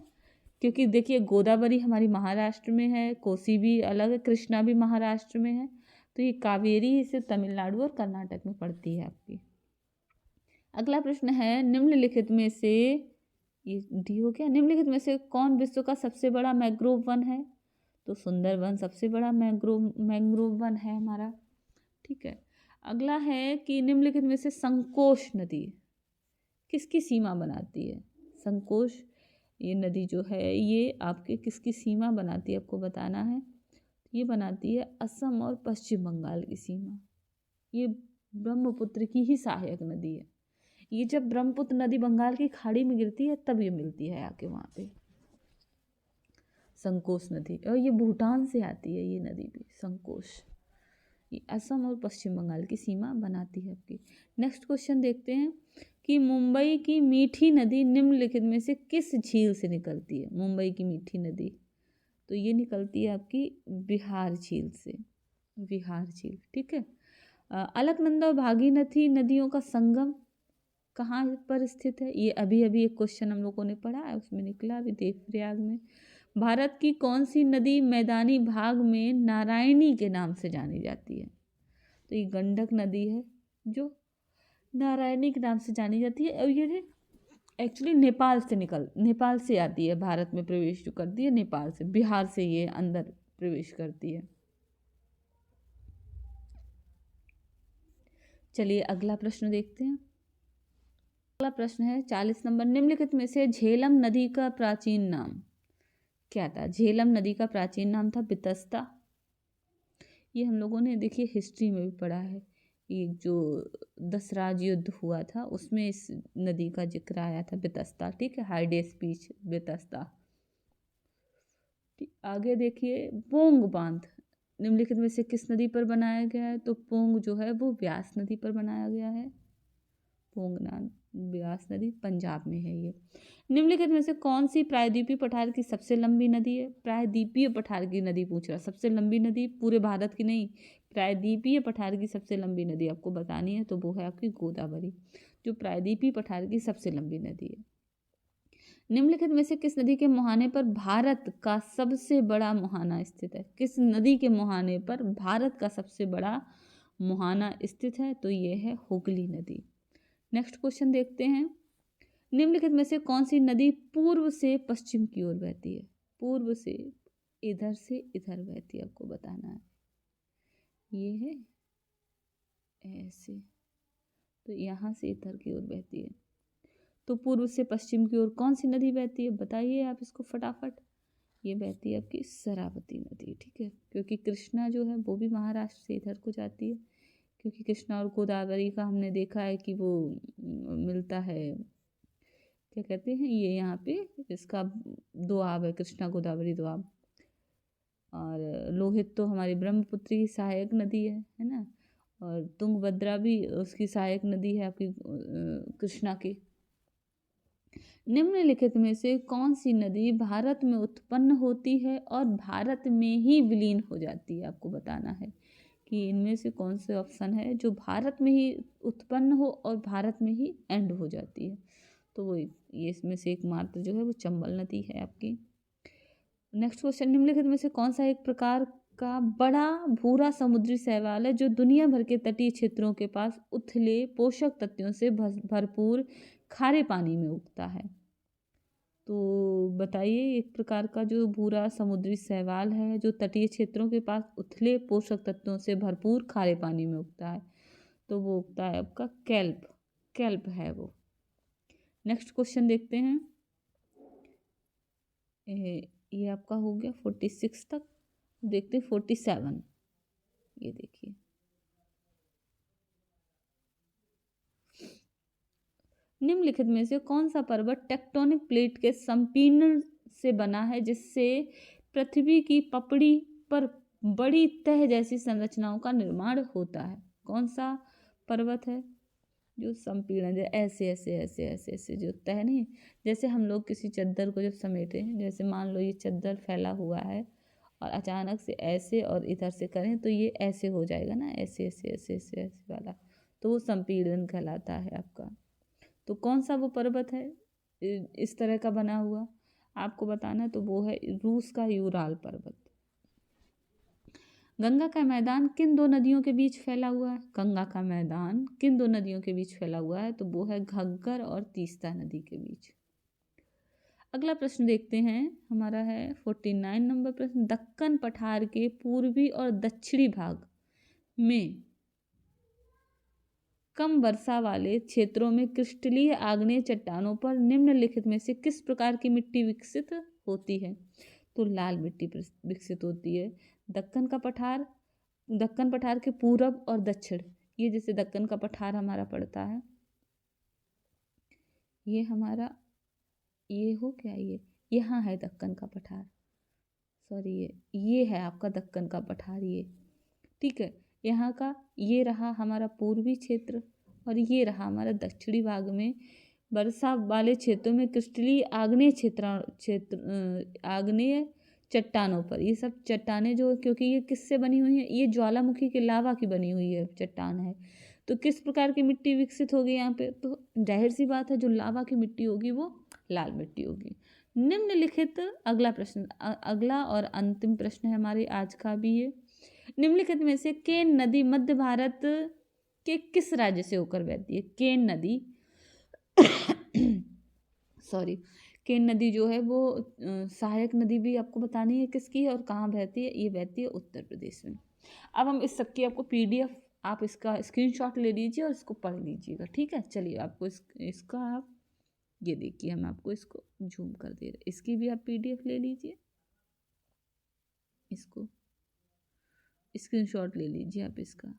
क्योंकि देखिए गोदावरी हमारी महाराष्ट्र में है, कोसी भी अलग है, कृष्णा भी महाराष्ट्र में है, तो ये कावेरी इसे तमिलनाडु और कर्नाटक में पड़ती है आपकी। अगला प्रश्न है, निम्नलिखित में से ये डी हो गया। निम्नलिखित में से कौन विश्व का सबसे बड़ा मैंग्रोव वन है? तो सुंदरवन सबसे बड़ा मैंग्रोव वन है हमारा, ठीक है। अगला है कि निम्नलिखित में से संकोश नदी किसकी सीमा बनाती है? संकोश ये नदी जो है ये आपके किसकी सीमा बनाती है, आपको बताना है। ये बनाती है असम और पश्चिम बंगाल की सीमा। ये ब्रह्मपुत्र की ही सहायक नदी है। ये जब ब्रह्मपुत्र नदी बंगाल की खाड़ी में गिरती है तब ये मिलती है आके वहाँ पे संकोश नदी, और ये भूटान से आती है ये नदी भी संकोश। ये असम और पश्चिम बंगाल की सीमा बनाती है आपकी। नेक्स्ट क्वेश्चन देखते हैं कि मुंबई की मीठी नदी निम्नलिखित में से किस झील से निकलती है? मुंबई की मीठी नदी तो ये निकलती है आपकी बिहार झील से, बिहार झील, ठीक है। अलकनंदा और भागीरथी नदियों का संगम कहाँ पर स्थित है? ये अभी एक क्वेश्चन हम लोगों ने पढ़ा है, उसमें निकला अभी देवप्रयाग में। भारत की कौन सी नदी मैदानी भाग में नारायणी के नाम से जानी जाती है? तो ये गंडक नदी है जो नारायणी के नाम से जानी जाती है। और ये एक्चुअली नेपाल से आती है, भारत में प्रवेश जो करती है नेपाल से, बिहार से ये अंदर प्रवेश करती है। चलिए अगला प्रश्न देखते हैं। अगला प्रश्न है 40 नंबर। निम्नलिखित में से झेलम नदी का प्राचीन नाम क्या था? झेलम नदी का प्राचीन नाम था बितस्ता। ये हम लोगों ने देखिए हिस्ट्री में भी पढ़ा है। ये जो दसराज युद्ध हुआ था उसमें इस नदी का जिक्र आया था, बेतस्ता, ठीक है, हाइडेस बीच बेतस्ता। आगे देखिए पोंग बांध निम्नलिखित में से किस नदी पर बनाया गया है? तो पोंग जो है वो व्यास नदी पर बनाया गया है। पोंगना व्यास नदी पंजाब में है ये। निम्नलिखित में से कौन सी प्रायद्वीपीय पठार की सबसे लंबी नदी है? प्रायद्वीपीय पठार की नदी पूछ रहा, सबसे लंबी नदी पूरे भारत की नहीं, प्रायद्वीपीय पठार की सबसे लंबी नदी आपको बतानी है तो वो है आपकी गोदावरी, जो प्रायद्वीपीय पठार की सबसे लंबी नदी है। निम्नलिखित में से किस नदी के मुहाने पर भारत का सबसे बड़ा मुहाना स्थित है? किस नदी के मुहाने पर भारत का सबसे बड़ा मुहाना स्थित है? तो ये है हुगली नदी। नेक्स्ट क्वेश्चन देखते हैं। निम्नलिखित में से कौन सी नदी पूर्व से पश्चिम की ओर बहती है? पूर्व से इधर बहती है, आपको बताना है। ये है ऐसे, तो यहाँ से इधर की ओर बहती है। तो पूर्व से पश्चिम की ओर कौन सी नदी बहती है? बताइए आप इसको फटाफट। ये बहती है आपकी शरावती नदी, ठीक है, क्योंकि कृष्णा जो है वो भी महाराष्ट्र से इधर को जाती है, क्योंकि कृष्णा और गोदावरी का हमने देखा है कि वो मिलता है, क्या कहते हैं, ये यहाँ पे इसका दोआब है, कृष्णा गोदावरी दोआब। और लोहित तो हमारी ब्रह्मपुत्र की सहायक नदी है ना, और तुंगभद्रा भी उसकी सहायक नदी है आपकी कृष्णा की। निम्नलिखित में से कौन सी नदी भारत में उत्पन्न होती है और भारत में ही विलीन हो जाती है? आपको बताना है कि इनमें से कौन से ऑप्शन है जो भारत में ही उत्पन्न हो और भारत में ही एंड हो जाती है। तो वो ये इसमें से एकमात्र जो है वो चंबल नदी है आपकी। नेक्स्ट क्वेश्चन, निम्नलिखित में से कौन सा एक प्रकार का बड़ा भूरा समुद्री शैवाल है जो दुनिया भर के तटीय क्षेत्रों के पास उथले पोषक तत्वों से भरपूर खारे पानी में उगता है? तो बताइए, एक प्रकार का जो भूरा समुद्री शैवाल है जो तटीय क्षेत्रों के पास उथले पोषक तत्वों से भरपूर खारे पानी में उगता है, तो वो उगता है आपका कैल्प, कैल्प है वो। नेक्स्ट क्वेश्चन देखते हैं। ये आपका हो गया 46 तक, देखते 47। ये देखिए, निम्नलिखित में से कौन सा पर्वत टेक्टोनिक प्लेट के संपीड़न से बना है जिससे पृथ्वी की पपड़ी पर बड़ी तह जैसी संरचनाओं का निर्माण होता है? कौन सा पर्वत है जो संपीड़न, ऐसे ऐसे ऐसे ऐसे ऐसे जो तह नहीं, जैसे हम लोग किसी चद्दर को जब समेटे हैं, जैसे मान लो ये चद्दर फैला हुआ है और अचानक से ऐसे और इधर से करें तो ये ऐसे हो जाएगा ना, ऐसे ऐसे ऐसे ऐसे ऐसे वाला, तो वो संपीड़न कहलाता है आपका। तो कौन सा वो पर्वत है इस तरह का बना हुआ, आपको बताना, तो वो है रूस का यूराल पर्वत। गंगा का मैदान किन दो नदियों के बीच फैला हुआ है? गंगा का मैदान किन दो नदियों के बीच फैला हुआ है? तो वो है घग्गर और तीस्ता नदी के बीच। अगला प्रश्न देखते हैं, हमारा है 49 नंबर प्रश्न। दक्कन पठार के पूर्वी और दक्षिणी भाग में कम वर्षा वाले क्षेत्रों में क्रिस्टलीय आग्नेय चट्टानों पर निम्नलिखित में से किस प्रकार की मिट्टी विकसित होती है? तो लाल मिट्टी विकसित होती है। दक्कन पठार के पूरब और दक्षिण, ये जैसे दक्कन का पठार हमारा पड़ता है, ये हमारा ये हो क्या, ये यहाँ है दक्कन का पठार, सॉरी ये है आपका दक्कन का पठार, ये ठीक है। यहाँ का ये रहा हमारा पूर्वी क्षेत्र और ये रहा हमारा दक्षिणी भाग में वर्षा वाले क्षेत्रों में क्रिस्टलीय आग्नेय चट्टानों पर, ये सब चट्टानें जो, क्योंकि ये किससे बनी हुई है, ये ज्वालामुखी के लावा की बनी हुई है चट्टान है, तो किस प्रकार की मिट्टी विकसित होगी यहाँ पे? तो जाहिर सी बात है जो लावा की मिट्टी होगी वो लाल मिट्टी होगी। निम्नलिखित अगला प्रश्न, अगला और अंतिम प्रश्न है हमारे आज का भी ये। निम्नलिखित में से केन नदी मध्य भारत के किस राज्य से होकर बहती है? केन नदी सॉरी, केन नदी जो है वो सहायक नदी भी आपको बतानी है किसकी है और कहाँ बहती है। ये बहती है उत्तर प्रदेश में। अब हम इस सबकी आपको पीडीएफ, आप इसका स्क्रीनशॉट ले लीजिए और इसको पढ़ लीजिएगा, ठीक है। चलिए आपको इसका आप ये देखिए, हम आपको इसको जूम कर दे रहे, इसकी भी आप पीडीएफ ले लीजिए इसको, स्क्रीनशॉट ले लीजिए आप इसका,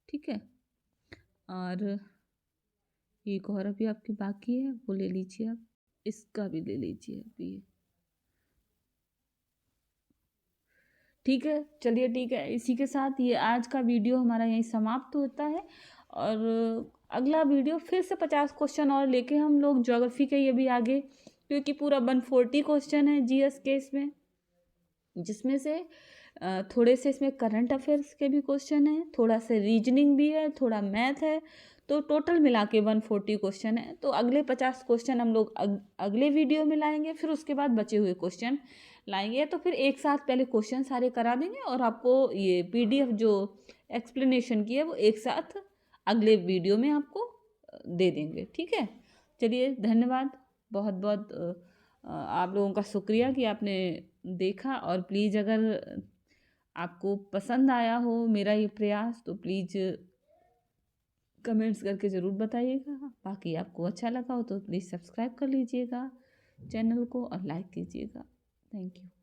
ठीक है। और एक और अभी आपकी बाकी है, वो ले लीजिए आप, इसका भी ले लीजिए अभी, ठीक है। चलिए ठीक है, इसी के साथ ये आज का वीडियो हमारा यहीं समाप्त होता है। और अगला वीडियो फिर से 50 क्वेश्चन और लेके हम लोग ज्योग्राफी के ये भी आगे, क्योंकि पूरा 140 क्वेश्चन है जीएस के इसमें, जिसमें से थोड़े से इसमें करंट अफेयर्स के भी क्वेश्चन है, थोड़ा से रीजनिंग भी है, थोड़ा मैथ है, तो टोटल मिला के 140 क्वेश्चन है। तो अगले 50 क्वेश्चन हम लोग अगले वीडियो में लाएंगे, फिर उसके बाद बचे हुए क्वेश्चन लाएंगे। तो फिर एक साथ पहले क्वेश्चन सारे करा देंगे और आपको ये पीडीएफ जो एक्सप्लेनेशन की है वो एक साथ अगले वीडियो में आपको दे देंगे, ठीक है। चलिए धन्यवाद, बहुत बहुत आप लोगों का शुक्रिया कि आपने देखा। और प्लीज़ अगर आपको पसंद आया हो मेरा ये प्रयास तो प्लीज़ कमेंट्स करके ज़रूर बताइएगा। बाकी आपको अच्छा लगा हो तो प्लीज़ सब्सक्राइब कर लीजिएगा चैनल को और लाइक कीजिएगा। Thank you.